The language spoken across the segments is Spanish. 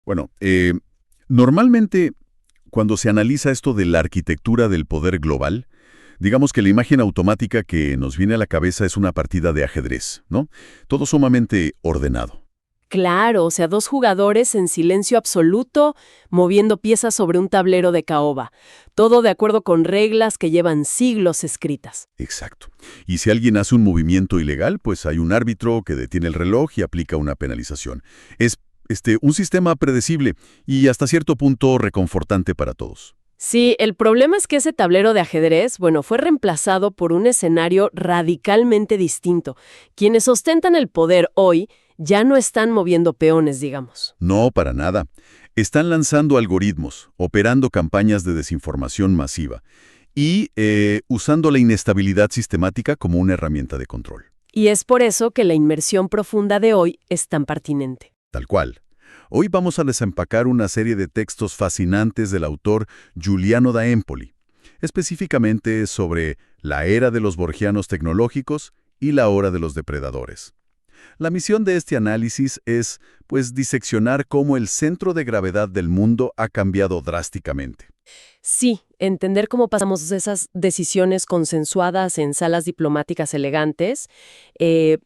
Bueno, normalmente cuando se analiza esto de la arquitectura del poder global, digamos que la imagen automática que nos viene a la cabeza es una partida de ajedrez, ¿no? Todo sumamente ordenado. Claro, o sea, dos jugadores en silencio absoluto, moviendo piezas sobre un tablero de caoba. Todo de acuerdo con reglas que llevan siglos escritas. Exacto. Y si alguien hace un movimiento ilegal, pues hay un árbitro que detiene el reloj y aplica una penalización. Es un sistema predecible y hasta cierto punto reconfortante para todos. Sí, el problema es que ese tablero de ajedrez, bueno, fue reemplazado por un escenario radicalmente distinto. Quienes ostentan el poder hoy ya no están moviendo peones, digamos. No, para nada. Están lanzando algoritmos, operando campañas de desinformación masiva y usando la inestabilidad sistemática como una herramienta de control. Y es por eso que la inmersión profunda de hoy es tan pertinente. Tal cual. Hoy vamos a desempacar una serie de textos fascinantes del autor Giuliano da Empoli, específicamente sobre la era de los borgianos tecnológicos y la hora de los depredadores. La misión de este análisis es, pues, diseccionar cómo el centro de gravedad del mundo ha cambiado drásticamente. Sí, entender cómo pasamos de esas decisiones consensuadas en salas diplomáticas elegantes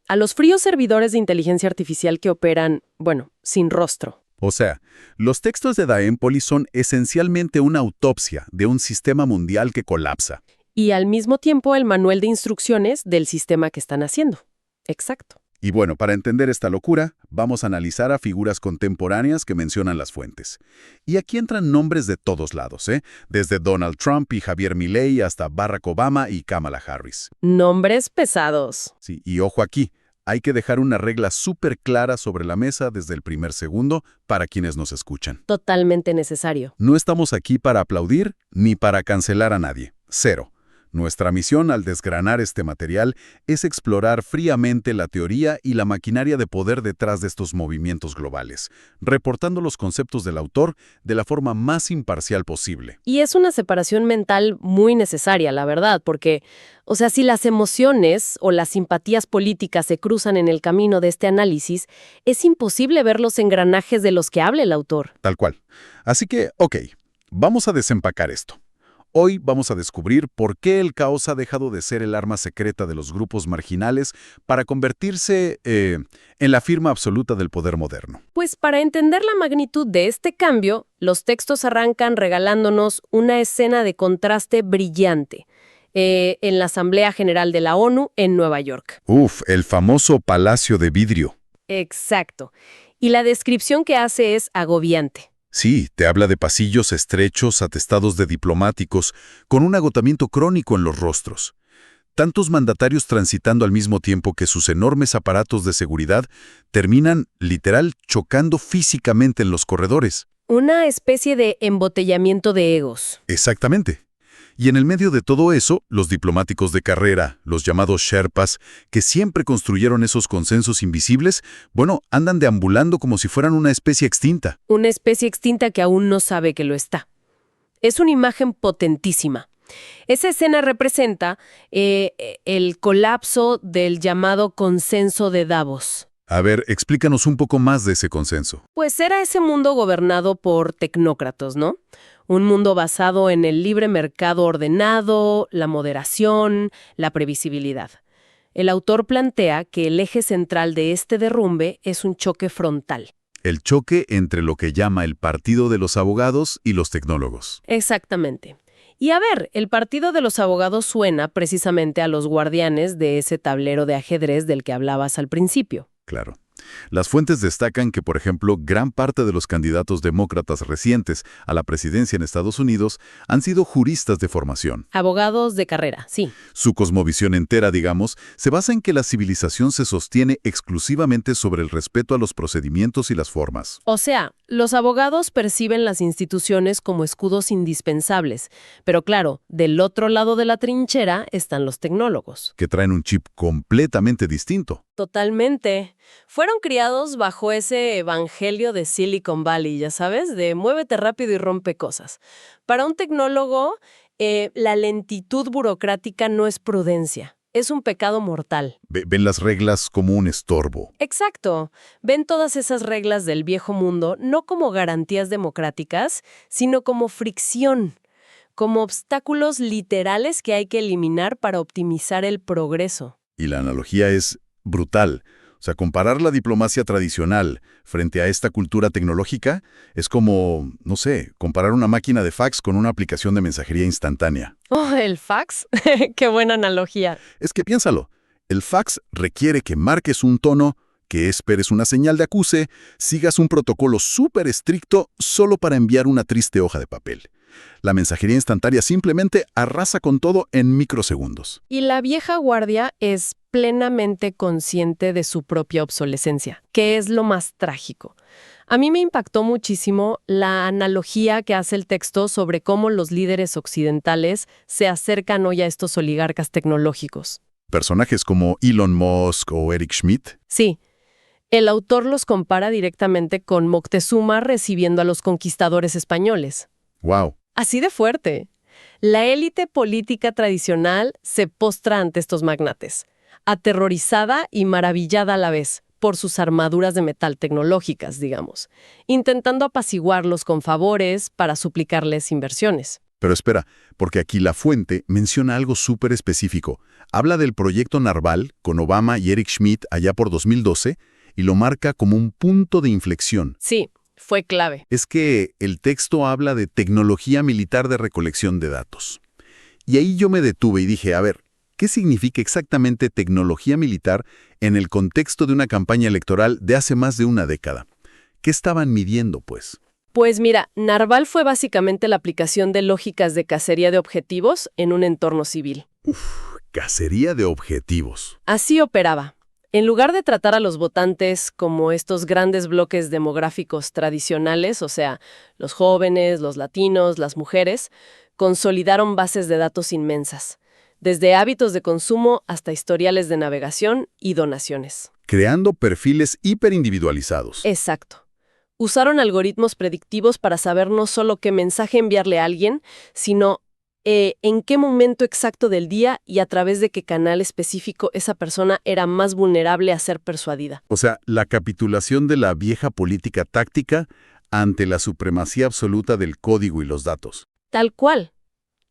a los fríos servidores de inteligencia artificial que operan, bueno, sin rostro. O sea, los textos de Da Empoli son esencialmente una autopsia de un sistema mundial que colapsa. Y al mismo tiempo el manual de instrucciones del sistema que están haciendo. Exacto. Y bueno, para entender esta locura, vamos a analizar a figuras contemporáneas que mencionan las fuentes. Y aquí entran nombres de todos lados, ¿eh? Desde Donald Trump y Javier Milei hasta Barack Obama y Kamala Harris. Nombres pesados. Sí, y ojo aquí, hay que dejar una regla súper clara sobre la mesa desde el primer segundo para quienes nos escuchan. Totalmente necesario. No estamos aquí para aplaudir ni para cancelar a nadie. Cero. Nuestra misión al desgranar este material es explorar fríamente la teoría y la maquinaria de poder detrás de estos movimientos globales, reportando los conceptos del autor de la forma más imparcial posible. Y es una separación mental muy necesaria, la verdad, porque, o sea, si las emociones o las simpatías políticas se cruzan en el camino de este análisis, es imposible ver los engranajes de los que habla el autor. Tal cual. Así que, ok, vamos a desempacar esto. Hoy vamos a descubrir por qué el caos ha dejado de ser el arma secreta de los grupos marginales para convertirse en la firma absoluta del poder moderno. Pues para entender la magnitud de este cambio, los textos arrancan regalándonos una escena de contraste brillante en la Asamblea General de la ONU en Nueva York. Uf, el famoso Palacio de Vidrio. Exacto. Y la descripción que hace es agobiante. Sí, te habla de pasillos estrechos atestados de diplomáticos, con un agotamiento crónico en los rostros. Tantos mandatarios transitando al mismo tiempo que sus enormes aparatos de seguridad terminan, literal, chocando físicamente en los corredores. Una especie de embotellamiento de egos. Exactamente. Y en el medio de todo eso, los diplomáticos de carrera, los llamados Sherpas, que siempre construyeron esos consensos invisibles, bueno, andan deambulando como si fueran una especie extinta. Una especie extinta que aún no sabe que lo está. Es una imagen potentísima. Esa escena representa el colapso del llamado consenso de Davos. A ver, explícanos un poco más de ese consenso. Pues era ese mundo gobernado por tecnócratas, ¿no? Un mundo basado en el libre mercado ordenado, la moderación, la previsibilidad. El autor plantea que el eje central de este derrumbe es un choque frontal. El choque entre lo que llama el Partido de los Abogados y los tecnólogos. Exactamente. Y a ver, el Partido de los Abogados suena precisamente a los guardianes de ese tablero de ajedrez del que hablabas al principio. Claro. Las fuentes destacan que, por ejemplo, gran parte de los candidatos demócratas recientes a la presidencia en Estados Unidos han sido juristas de formación. Abogados de carrera, sí. Su cosmovisión entera, digamos, se basa en que la civilización se sostiene exclusivamente sobre el respeto a los procedimientos y las formas. O sea, los abogados perciben las instituciones como escudos indispensables, pero claro, del otro lado de la trinchera están los tecnólogos. Que traen un chip completamente distinto. Totalmente. Fueron criados bajo ese evangelio de Silicon Valley, ya sabes, de muévete rápido y rompe cosas. Para un tecnólogo, la lentitud burocrática no es prudencia, es un pecado mortal. Ven las reglas como un estorbo. Exacto. Ven todas esas reglas del viejo mundo no como garantías democráticas, sino como fricción, como obstáculos literales que hay que eliminar para optimizar el progreso. Y la analogía es brutal. O sea, comparar la diplomacia tradicional frente a esta cultura tecnológica es como, no sé, comparar una máquina de fax con una aplicación de mensajería instantánea. Oh, ¿el fax? Qué buena analogía. Es que piénsalo, el fax requiere que marques un tono, que esperes una señal de acuse, sigas un protocolo súper estricto solo para enviar una triste hoja de papel. La mensajería instantánea simplemente arrasa con todo en microsegundos. Y la vieja guardia es plenamente consciente de su propia obsolescencia, que es lo más trágico. A mí me impactó muchísimo la analogía que hace el texto sobre cómo los líderes occidentales se acercan hoy a estos oligarcas tecnológicos. Personajes como Elon Musk o Eric Schmidt. Sí, el autor los compara directamente con Moctezuma recibiendo a los conquistadores españoles. ¡Wow! Así de fuerte. La élite política tradicional se postra ante estos magnates, aterrorizada y maravillada a la vez por sus armaduras de metal tecnológicas, digamos, intentando apaciguarlos con favores para suplicarles inversiones. Pero espera, porque aquí la fuente menciona algo súper específico. Habla del proyecto Narval con Obama y Eric Schmidt allá por 2012 y lo marca como un punto de inflexión. Sí, fue clave. Es que el texto habla de tecnología militar de recolección de datos. Y ahí yo me detuve y dije, a ver, ¿qué significa exactamente tecnología militar en el contexto de una campaña electoral de hace más de una década? ¿Qué estaban midiendo, pues? Pues mira, Narval fue básicamente la aplicación de lógicas de cacería de objetivos en un entorno civil. Cacería de objetivos. Así operaba. En lugar de tratar a los votantes como estos grandes bloques demográficos tradicionales, o sea, los jóvenes, los latinos, las mujeres, consolidaron bases de datos inmensas, desde hábitos de consumo hasta historiales de navegación y donaciones. Creando perfiles hiperindividualizados. Exacto. Usaron algoritmos predictivos para saber no solo qué mensaje enviarle a alguien, sino en qué momento exacto del día y a través de qué canal específico esa persona era más vulnerable a ser persuadida. O sea, la capitulación de la vieja política táctica ante la supremacía absoluta del código y los datos. Tal cual.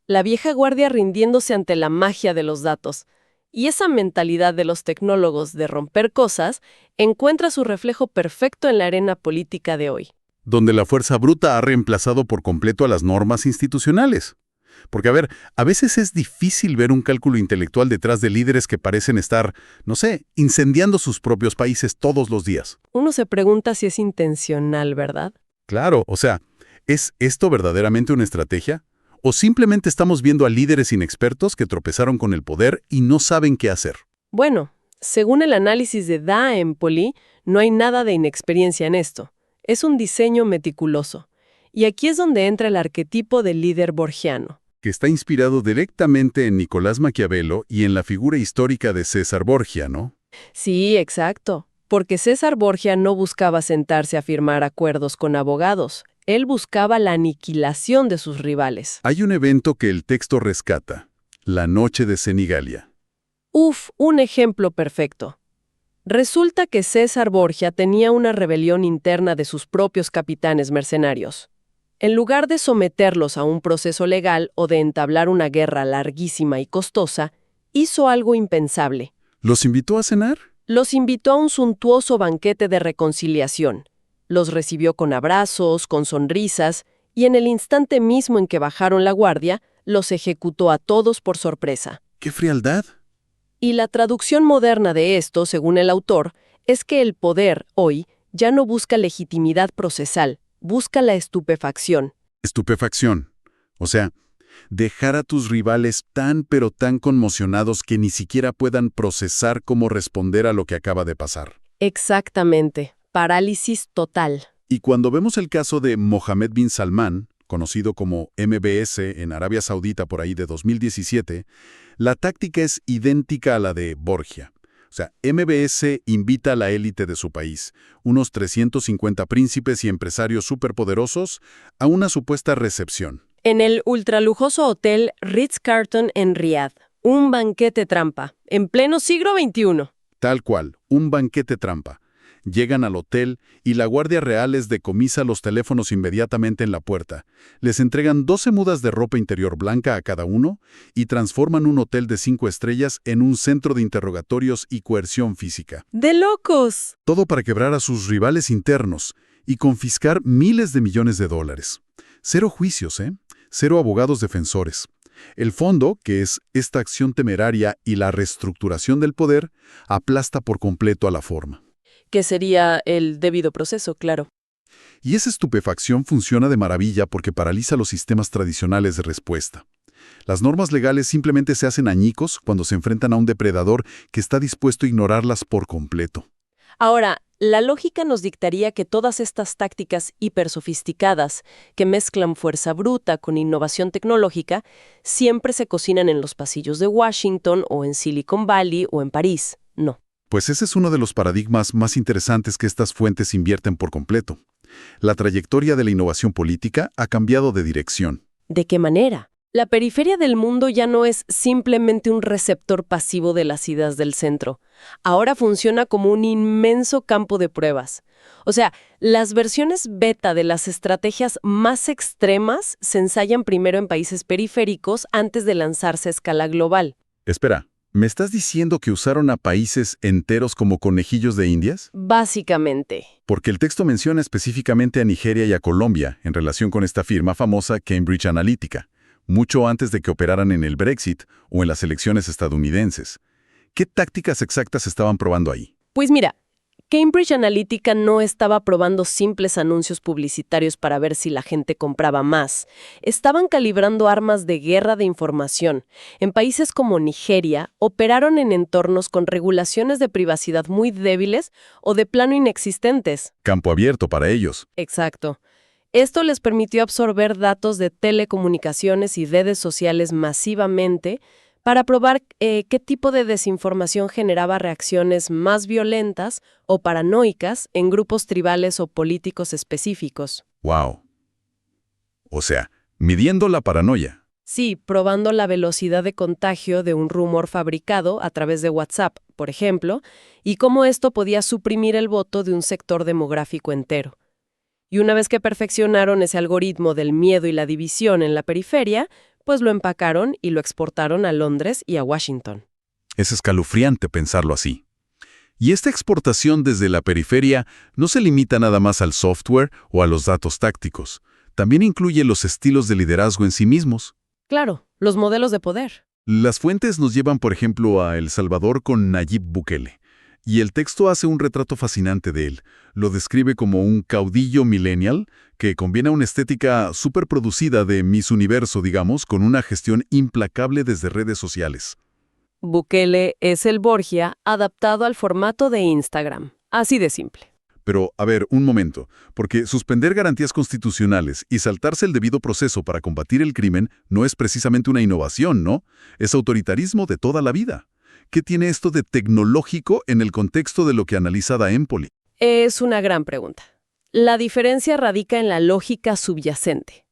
La vieja guardia rindiéndose ante la magia de los datos. Y esa mentalidad de los tecnólogos de romper cosas encuentra su reflejo perfecto en la arena política de hoy. Donde la fuerza bruta ha reemplazado por completo a las normas institucionales. Porque, a ver, a veces es difícil ver un cálculo intelectual detrás de líderes que parecen estar, no sé, incendiando sus propios países todos los días. Uno se pregunta si es intencional, ¿verdad? Claro, o sea, ¿es esto verdaderamente una estrategia? ¿O simplemente estamos viendo a líderes inexpertos que tropezaron con el poder y no saben qué hacer? Bueno, según el análisis de Da Empoli, no hay nada de inexperiencia en esto. Es un diseño meticuloso. Y aquí es donde entra el arquetipo del líder borgiano. Que está inspirado directamente en Nicolás Maquiavelo y en la figura histórica de César Borgia, ¿no? Sí, exacto. Porque César Borgia no buscaba sentarse a firmar acuerdos con abogados. Él buscaba la aniquilación de sus rivales. Hay un evento que el texto rescata, la Noche de Senigallia. Un ejemplo perfecto. Resulta que César Borgia tenía una rebelión interna de sus propios capitanes mercenarios. En lugar de someterlos a un proceso legal o de entablar una guerra larguísima y costosa, hizo algo impensable. ¿Los invitó a cenar? Los invitó a un suntuoso banquete de reconciliación. Los recibió con abrazos, con sonrisas, y en el instante mismo en que bajaron la guardia, los ejecutó a todos por sorpresa. ¡Qué frialdad! Y la traducción moderna de esto, según el autor, es que el poder, hoy, ya no busca legitimidad procesal, busca la estupefacción. Estupefacción. O sea, dejar a tus rivales tan pero tan conmocionados que ni siquiera puedan procesar cómo responder a lo que acaba de pasar. Exactamente. Parálisis total. Y cuando vemos el caso de Mohammed bin Salman, conocido como MBS en Arabia Saudita por ahí de 2017, la táctica es idéntica a la de Borgia. O sea, MBS invita a la élite de su país, unos 350 príncipes y empresarios superpoderosos, a una supuesta recepción. En el ultralujoso hotel Ritz-Carlton en Riad, Un banquete trampa, en pleno siglo XXI. Tal cual, un banquete trampa. Llegan al hotel y la Guardia Real les decomisa los teléfonos inmediatamente en la puerta. Les entregan 12 mudas de ropa interior blanca a cada uno y transforman un hotel de 5 estrellas en un centro de interrogatorios y coerción física. ¡De locos! Todo para quebrar a sus rivales internos y confiscar miles de millones de dólares. Cero juicios, ¿eh? Cero abogados defensores. El fondo, que es esta acción temeraria y la reestructuración del poder, aplasta por completo a la forma. Que sería el debido proceso, claro. Y esa estupefacción funciona de maravilla porque paraliza los sistemas tradicionales de respuesta. Las normas legales simplemente se hacen añicos cuando se enfrentan a un depredador que está dispuesto a ignorarlas por completo. Ahora, la lógica nos dictaría que todas estas tácticas hipersofisticadas que mezclan fuerza bruta con innovación tecnológica siempre se cocinan en los pasillos de Washington o en Silicon Valley o en París. No. Pues ese es uno de los paradigmas más interesantes que estas fuentes invierten por completo. La trayectoria de la innovación política ha cambiado de dirección. ¿De qué manera? La periferia del mundo ya no es simplemente un receptor pasivo de las ideas del centro. Ahora funciona como un inmenso campo de pruebas. O sea, las versiones beta de las estrategias más extremas se ensayan primero en países periféricos antes de lanzarse a escala global. Espera, ¿me estás diciendo que usaron a países enteros como conejillos de indias? Básicamente. Porque el texto menciona específicamente a Nigeria y a Colombia en relación con esta firma famosa Cambridge Analytica, mucho antes de que operaran en el Brexit o en las elecciones estadounidenses. ¿Qué tácticas exactas estaban probando ahí? Pues mira, Cambridge Analytica no estaba probando simples anuncios publicitarios para ver si la gente compraba más. Estaban calibrando armas de guerra de información. En países como Nigeria, operaron en entornos con regulaciones de privacidad muy débiles o de plano inexistentes. Campo abierto para ellos. Exacto. Esto les permitió absorber datos de telecomunicaciones y redes sociales masivamente para probar qué tipo de desinformación generaba reacciones más violentas o paranoicas en grupos tribales o políticos específicos. ¡Wow! O sea, midiendo la paranoia. Sí, probando la velocidad de contagio de un rumor fabricado a través de WhatsApp, por ejemplo, y cómo esto podía suprimir el voto de un sector demográfico entero. Y una vez que perfeccionaron ese algoritmo del miedo y la división en la periferia, pues lo empacaron y lo exportaron a Londres y a Washington. Es escalofriante pensarlo así. Y esta exportación desde la periferia no se limita nada más al software o a los datos tácticos. También incluye los estilos de liderazgo en sí mismos. Claro, los modelos de poder. Las fuentes nos llevan, por ejemplo, a El Salvador con Nayib Bukele. Y el texto hace un retrato fascinante de él. Lo describe como un caudillo millennial que combina una estética superproducida de Miss Universo, digamos, con una gestión implacable desde redes sociales. Bukele es el Borgia adaptado al formato de Instagram. Así de simple. Pero, a ver, un momento, porque suspender garantías constitucionales y saltarse el debido proceso para combatir el crimen no es precisamente una innovación, ¿no? Es autoritarismo de toda la vida. ¿Qué tiene esto de tecnológico en el contexto de lo que analiza Da Empoli? Es una gran pregunta. La diferencia radica en la lógica subyacente.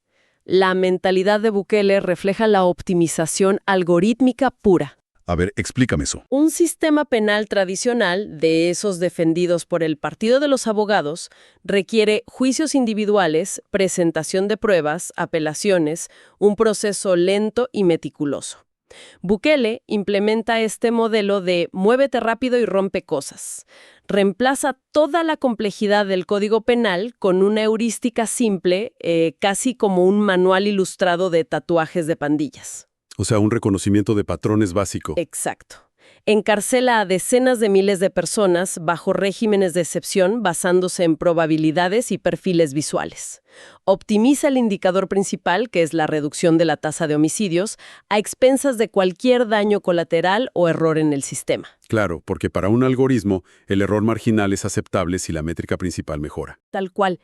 La mentalidad de Bukele refleja la optimización algorítmica pura. A ver, explícame eso. Un sistema penal tradicional, de esos defendidos por el Partido de los Abogados, requiere juicios individuales, presentación de pruebas, apelaciones, un proceso lento y meticuloso. Bukele implementa este modelo de muévete rápido y rompe cosas. Reemplaza toda la complejidad del Código Penal con una heurística simple, casi como un manual ilustrado de tatuajes de pandillas. O sea, un reconocimiento de patrones básico. Exacto. Encarcela a decenas de miles de personas bajo regímenes de excepción basándose en probabilidades y perfiles visuales. Optimiza el indicador principal, que es la reducción de la tasa de homicidios, a expensas de cualquier daño colateral o error en el sistema. Claro, porque para un algoritmo, el error marginal es aceptable si la métrica principal mejora. Tal cual.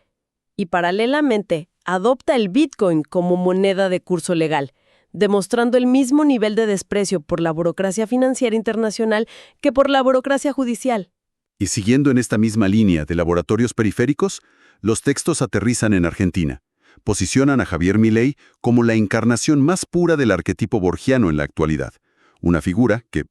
Y paralelamente, adopta el Bitcoin como moneda de curso legal, demostrando el mismo nivel de desprecio por la burocracia financiera internacional que por la burocracia judicial. Y siguiendo en esta misma línea de laboratorios periféricos, los textos aterrizan en Argentina. Posicionan a Javier Milei como la encarnación más pura del arquetipo borgiano en la actualidad. una figura que,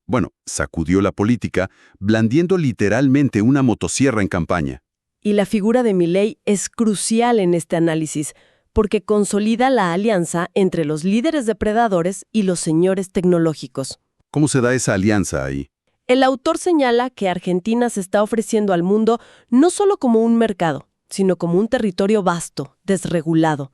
sacudió la política, blandiendo literalmente una motosierra en campaña. Y la figura de Milei es crucial en este análisis, porque consolida la alianza entre los líderes depredadores y los señores tecnológicos. ¿Cómo se da esa alianza ahí? El autor señala que Argentina se está ofreciendo al mundo no solo como un mercado, sino como un territorio vasto, desregulado,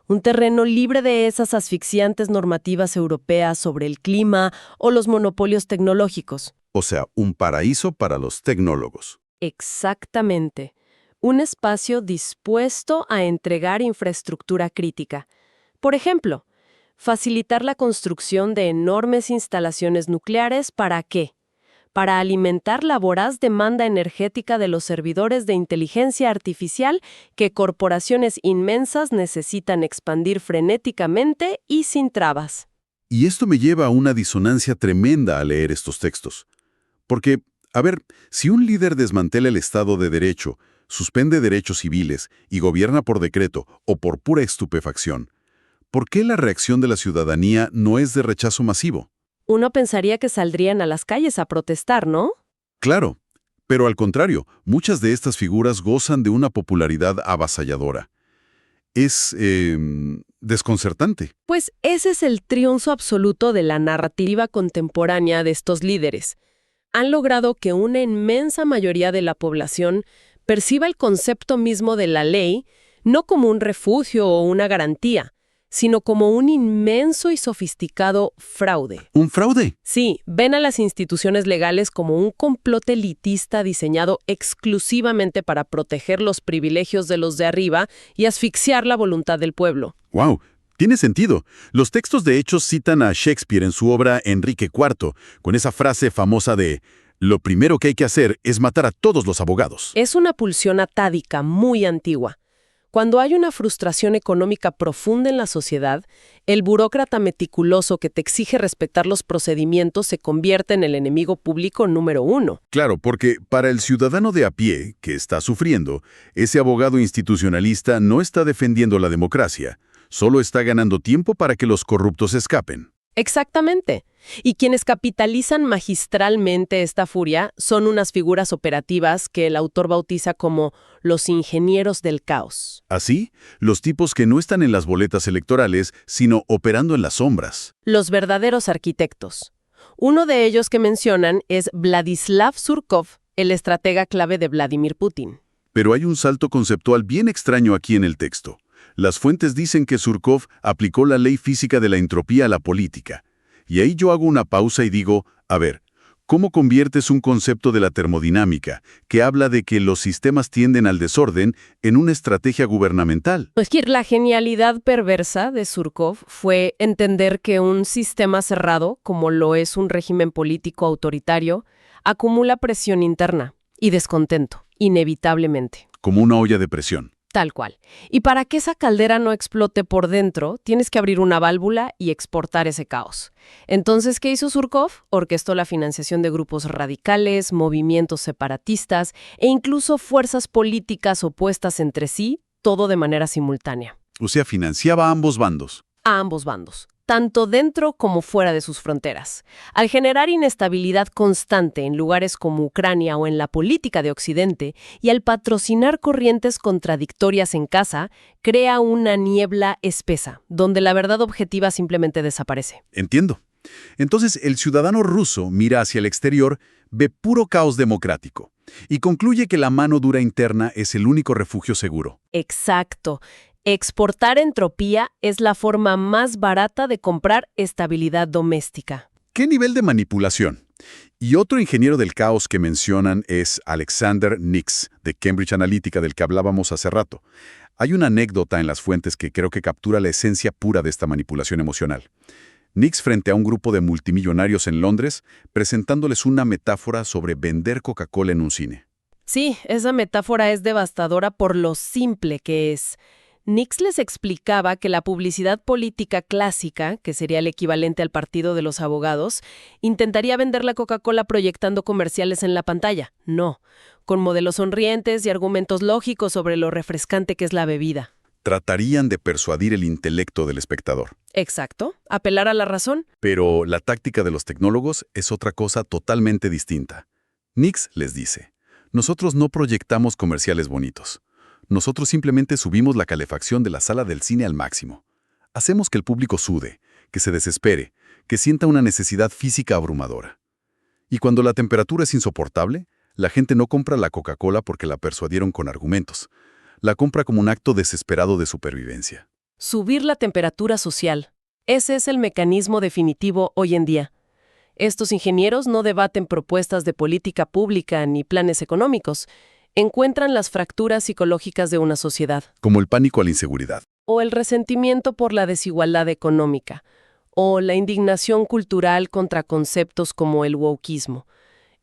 un terreno libre de esas asfixiantes normativas europeas sobre el clima o los monopolios tecnológicos. O sea, un paraíso para los tecnólogos. Exactamente. Un espacio dispuesto a entregar infraestructura crítica. Por ejemplo, facilitar la construcción de enormes instalaciones nucleares ¿para qué? Para alimentar la voraz demanda energética de los servidores de inteligencia artificial que corporaciones inmensas necesitan expandir frenéticamente y sin trabas. Y esto me lleva a una disonancia tremenda al leer estos textos. Porque, si un líder desmantela el Estado de Derecho, suspende derechos civiles y gobierna por decreto o por pura estupefacción, ¿por qué la reacción de la ciudadanía no es de rechazo masivo? Uno pensaría que saldrían a las calles a protestar, ¿no? Claro, pero al contrario, muchas de estas figuras gozan de una popularidad avasalladora. Es desconcertante. Pues ese es el triunfo absoluto de la narrativa contemporánea de estos líderes. Han logrado que una inmensa mayoría de la población perciba el concepto mismo de la ley no como un refugio o una garantía, sino como un inmenso y sofisticado fraude. ¿Un fraude? Sí, ven a las instituciones legales como un complot elitista diseñado exclusivamente para proteger los privilegios de los de arriba y asfixiar la voluntad del pueblo. ¡Wow! Tiene sentido. Los textos de hechos citan a Shakespeare en su obra Enrique IV, con esa frase famosa de «Lo primero que hay que hacer es matar a todos los abogados». Es una pulsión atávica muy antigua. Cuando hay una frustración económica profunda en la sociedad, el burócrata meticuloso que te exige respetar los procedimientos se convierte en el enemigo público número uno. Claro, porque para el ciudadano de a pie, que está sufriendo, ese abogado institucionalista no está defendiendo la democracia, solo está ganando tiempo para que los corruptos escapen. Exactamente. Y quienes capitalizan magistralmente esta furia son unas figuras operativas que el autor bautiza como los ingenieros del caos. Así, los tipos que no están en las boletas electorales, sino operando en las sombras. Los verdaderos arquitectos. Uno de ellos que mencionan es Vladislav Surkov, el estratega clave de Vladimir Putin. Pero hay un salto conceptual bien extraño aquí en el texto. Las fuentes dicen que Surkov aplicó la ley física de la entropía a la política. Y ahí yo hago una pausa y digo, ¿cómo conviertes un concepto de la termodinámica, que habla de que los sistemas tienden al desorden, en una estrategia gubernamental? Pues que la genialidad perversa de Surkov fue entender que un sistema cerrado, como lo es un régimen político autoritario, acumula presión interna y descontento, inevitablemente. Como una olla de presión. Tal cual. Y para que esa caldera no explote por dentro, tienes que abrir una válvula y exportar ese caos. Entonces, ¿qué hizo Surkov? Orquestó la financiación de grupos radicales, movimientos separatistas e incluso fuerzas políticas opuestas entre sí, todo de manera simultánea. O sea, financiaba a ambos bandos. A ambos bandos, tanto dentro como fuera de sus fronteras. Al generar inestabilidad constante en lugares como Ucrania o en la política de Occidente, y al patrocinar corrientes contradictorias en casa, crea una niebla espesa, donde la verdad objetiva simplemente desaparece. Entiendo. Entonces, el ciudadano ruso mira hacia el exterior, ve puro caos democrático, y concluye que la mano dura interna es el único refugio seguro. Exacto. Exportar entropía es la forma más barata de comprar estabilidad doméstica. ¿Qué nivel de manipulación? Y otro ingeniero del caos que mencionan es Alexander Nix, de Cambridge Analytica, del que hablábamos hace rato. Hay una anécdota en las fuentes que creo que captura la esencia pura de esta manipulación emocional. Nix frente a un grupo de multimillonarios en Londres, presentándoles una metáfora sobre vender Coca-Cola en un cine. Sí, esa metáfora es devastadora por lo simple que es. Nix les explicaba que la publicidad política clásica, que sería el equivalente al partido de los abogados, intentaría vender la Coca-Cola proyectando comerciales en la pantalla. No, con modelos sonrientes y argumentos lógicos sobre lo refrescante que es la bebida. Tratarían de persuadir el intelecto del espectador. Exacto, apelar a la razón. Pero la táctica de los tecnólogos es otra cosa totalmente distinta. Nix les dice, nosotros no proyectamos comerciales bonitos. Nosotros simplemente subimos la calefacción de la sala del cine al máximo. Hacemos que el público sude, que se desespere, que sienta una necesidad física abrumadora. Y cuando la temperatura es insoportable, la gente no compra la Coca-Cola porque la persuadieron con argumentos. La compra como un acto desesperado de supervivencia. Subir la temperatura social. Ese es el mecanismo definitivo hoy en día. Estos ingenieros no debaten propuestas de política pública ni planes económicos. Encuentran las fracturas psicológicas de una sociedad. Como el pánico a la inseguridad. O el resentimiento por la desigualdad económica. O la indignación cultural contra conceptos como el wokismo.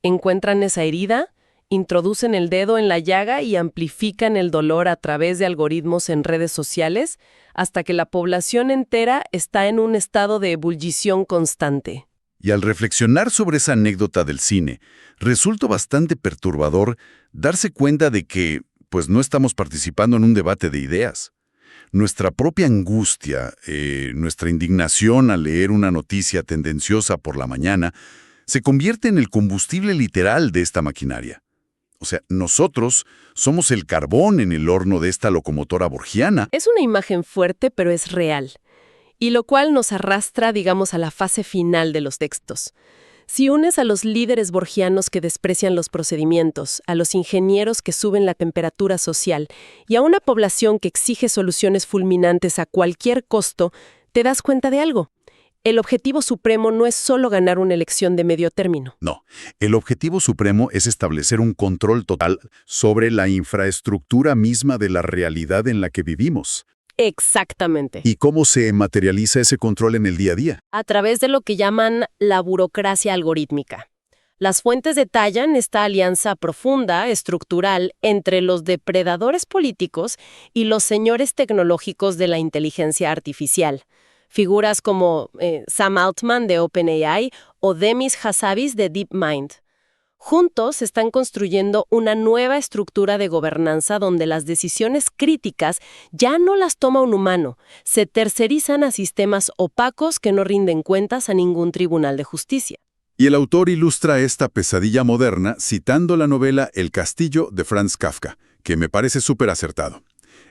Encuentran esa herida, introducen el dedo en la llaga y amplifican el dolor a través de algoritmos en redes sociales hasta que la población entera está en un estado de ebullición constante. Y al reflexionar sobre esa anécdota del cine, resulta bastante perturbador darse cuenta de que, pues no estamos participando en un debate de ideas. Nuestra propia angustia, nuestra indignación al leer una noticia tendenciosa por la mañana, se convierte en el combustible literal de esta maquinaria. O sea, nosotros somos el carbón en el horno de esta locomotora borgiana. Es una imagen fuerte, pero es real. Y lo cual nos arrastra, digamos, a la fase final de los textos. Si unes a los líderes borgianos que desprecian los procedimientos, a los ingenieros que suben la temperatura social y a una población que exige soluciones fulminantes a cualquier costo, te das cuenta de algo. El objetivo supremo no es solo ganar una elección de medio término. No, el objetivo supremo es establecer un control total sobre la infraestructura misma de la realidad en la que vivimos. Exactamente. ¿Y cómo se materializa ese control en el día a día? A través de lo que llaman la burocracia algorítmica. Las fuentes detallan esta alianza profunda, estructural, entre los depredadores políticos y los señores tecnológicos de la inteligencia artificial. Figuras como Sam Altman de OpenAI o Demis Hassabis de DeepMind. Juntos están construyendo una nueva estructura de gobernanza donde las decisiones críticas ya no las toma un humano, se tercerizan a sistemas opacos que no rinden cuentas a ningún tribunal de justicia. Y el autor ilustra esta pesadilla moderna citando la novela El castillo de Franz Kafka, que me parece súper acertado.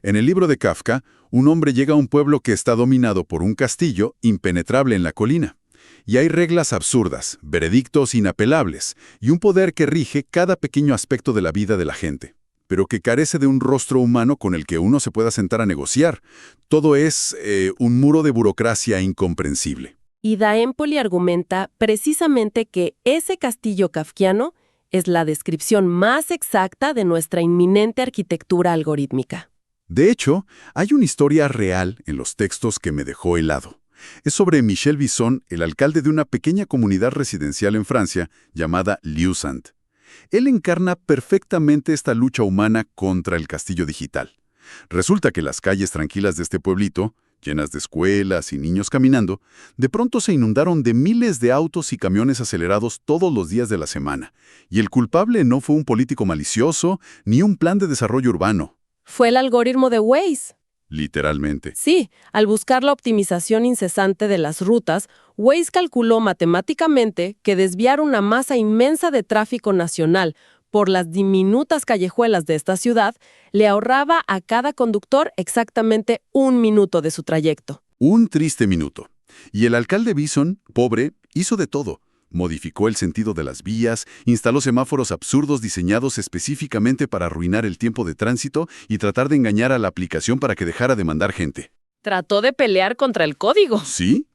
En el libro de Kafka, un hombre llega a un pueblo que está dominado por un castillo impenetrable en la colina. Y hay reglas absurdas, veredictos inapelables, y un poder que rige cada pequeño aspecto de la vida de la gente, pero que carece de un rostro humano con el que uno se pueda sentar a negociar. Todo es un muro de burocracia incomprensible. Y Da Empoli argumenta precisamente que ese castillo kafkiano es la descripción más exacta de nuestra inminente arquitectura algorítmica. De hecho, hay una historia real en los textos que me dejó helado. Es sobre Michel Bisson, el alcalde de una pequeña comunidad residencial en Francia llamada Liusant. Él encarna perfectamente esta lucha humana contra el castillo digital. Resulta que las calles tranquilas de este pueblito, llenas de escuelas y niños caminando, de pronto se inundaron de miles de autos y camiones acelerados todos los días de la semana. Y el culpable no fue un político malicioso ni un plan de desarrollo urbano. Fue el algoritmo de Waze. Literalmente. Sí, al buscar la optimización incesante de las rutas, Waze calculó matemáticamente que desviar una masa inmensa de tráfico nacional por las diminutas callejuelas de esta ciudad le ahorraba a cada conductor exactamente 1 minuto de su trayecto. Un triste minuto. Y el alcalde Bisson, pobre, hizo de todo. Modificó el sentido de las vías, instaló semáforos absurdos diseñados específicamente para arruinar el tiempo de tránsito y tratar de engañar a la aplicación para que dejara de mandar gente. Trató de pelear contra el código. ¿Sí?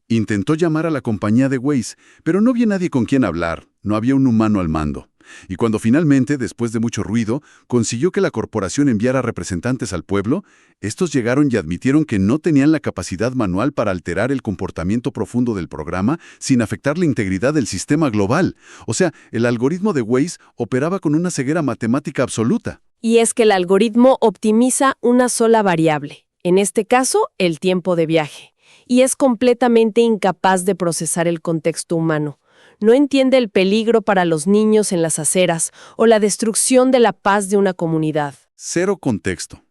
Intentó llamar a la compañía de Waze, pero no había nadie con quien hablar, no había un humano al mando. Y cuando finalmente, después de mucho ruido, consiguió que la corporación enviara representantes al pueblo, estos llegaron y admitieron que no tenían la capacidad manual para alterar el comportamiento profundo del programa sin afectar la integridad del sistema global. O sea, el algoritmo de Waze operaba con una ceguera matemática absoluta. Y es que el algoritmo optimiza una sola variable, en este caso, el tiempo de viaje, y es completamente incapaz de procesar el contexto humano. No entiende el peligro para los niños en las aceras o la destrucción de la paz de una comunidad. Cero contexto.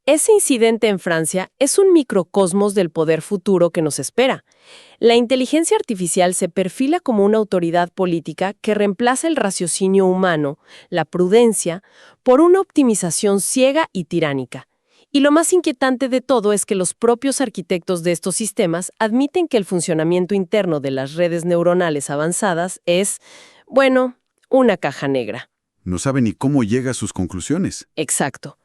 Ese incidente en Francia es un microcosmos del poder futuro que nos espera. La inteligencia artificial se perfila como una autoridad política que reemplaza el raciocinio humano, la prudencia, por una optimización ciega y tiránica. Y lo más inquietante de todo es que los propios arquitectos de estos sistemas admiten que el funcionamiento interno de las redes neuronales avanzadas es, bueno, una caja negra. No sabe ni cómo llega a sus conclusiones. Exacto.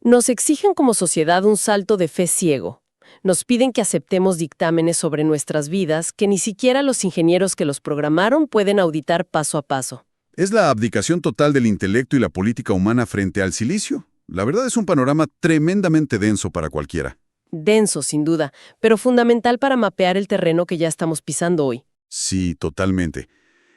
Nos exigen como sociedad un salto de fe ciego. Nos piden que aceptemos dictámenes sobre nuestras vidas que ni siquiera los ingenieros que los programaron pueden auditar paso a paso. Es la abdicación total del intelecto y la política humana frente al silicio. La verdad es un panorama tremendamente denso para cualquiera. Denso, sin duda, pero fundamental para mapear el terreno que ya estamos pisando hoy. Sí, totalmente.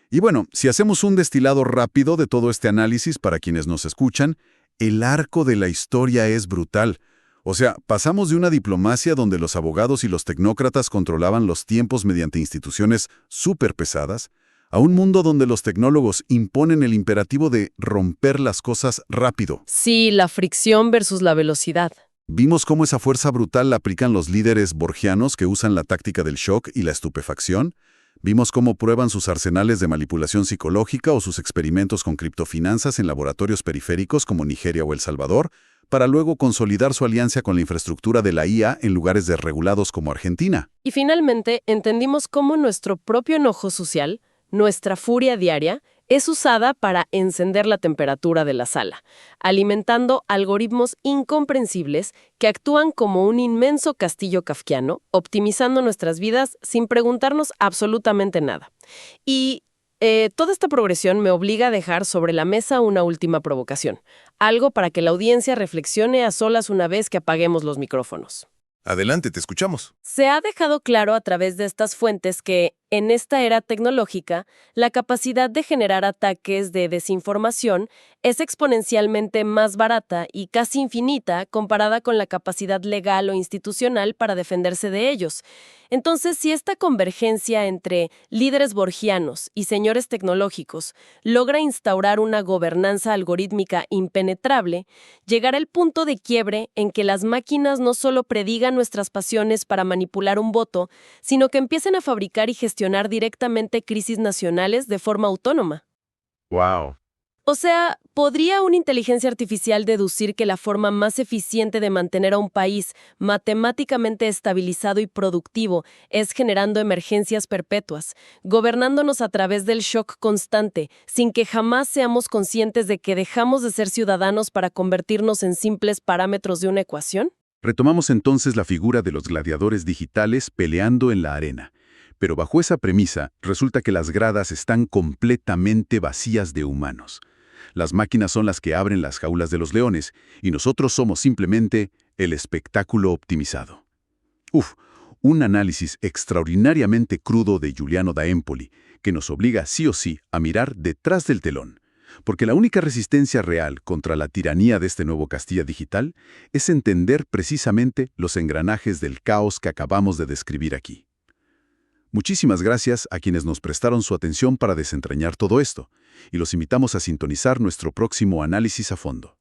Y bueno, si hacemos un destilado rápido de todo este análisis para quienes nos escuchan, el arco de la historia es brutal. O sea, pasamos de una diplomacia donde los abogados y los tecnócratas controlaban los tiempos mediante instituciones súper pesadas, a un mundo donde los tecnólogos imponen el imperativo de romper las cosas rápido. Sí, la fricción versus la velocidad. Vimos cómo esa fuerza brutal la aplican los líderes borgianos que usan la táctica del shock y la estupefacción. Vimos cómo prueban sus arsenales de manipulación psicológica o sus experimentos con criptofinanzas en laboratorios periféricos como Nigeria o El Salvador, para luego consolidar su alianza con la infraestructura de la IA en lugares desregulados como Argentina. Y finalmente, entendimos cómo nuestro propio enojo social, nuestra furia diaria, es usada para encender la temperatura de la sala, alimentando algoritmos incomprensibles que actúan como un inmenso castillo kafkiano, optimizando nuestras vidas sin preguntarnos absolutamente nada. Y toda esta progresión me obliga a dejar sobre la mesa una última provocación, algo para que la audiencia reflexione a solas una vez que apaguemos los micrófonos. Adelante, te escuchamos. Se ha dejado claro a través de estas fuentes que, en esta era tecnológica, la capacidad de generar ataques de desinformación es exponencialmente más barata y casi infinita comparada con la capacidad legal o institucional para defenderse de ellos. Entonces, si esta convergencia entre líderes borgianos y señores tecnológicos logra instaurar una gobernanza algorítmica impenetrable, llegará el punto de quiebre en que las máquinas no solo predigan nuestras pasiones para manipular un voto, sino que empiecen a fabricar y gestionar directamente crisis nacionales de forma autónoma. Wow. O sea, ¿podría una inteligencia artificial deducir que la forma más eficiente de mantener a un país matemáticamente estabilizado y productivo es generando emergencias perpetuas, gobernándonos a través del shock constante, sin que jamás seamos conscientes de que dejamos de ser ciudadanos para convertirnos en simples parámetros de una ecuación? Retomamos entonces la figura de los gladiadores digitales peleando en la arena. Pero bajo esa premisa, resulta que las gradas están completamente vacías de humanos. Las máquinas son las que abren las jaulas de los leones, y nosotros somos simplemente el espectáculo optimizado. Un análisis extraordinariamente crudo de Giuliano da Empoli, que nos obliga sí o sí a mirar detrás del telón. Porque la única resistencia real contra la tiranía de este nuevo Castilla digital es entender precisamente los engranajes del caos que acabamos de describir aquí. Muchísimas gracias a quienes nos prestaron su atención para desentrañar todo esto, y los invitamos a sintonizar nuestro próximo análisis a fondo.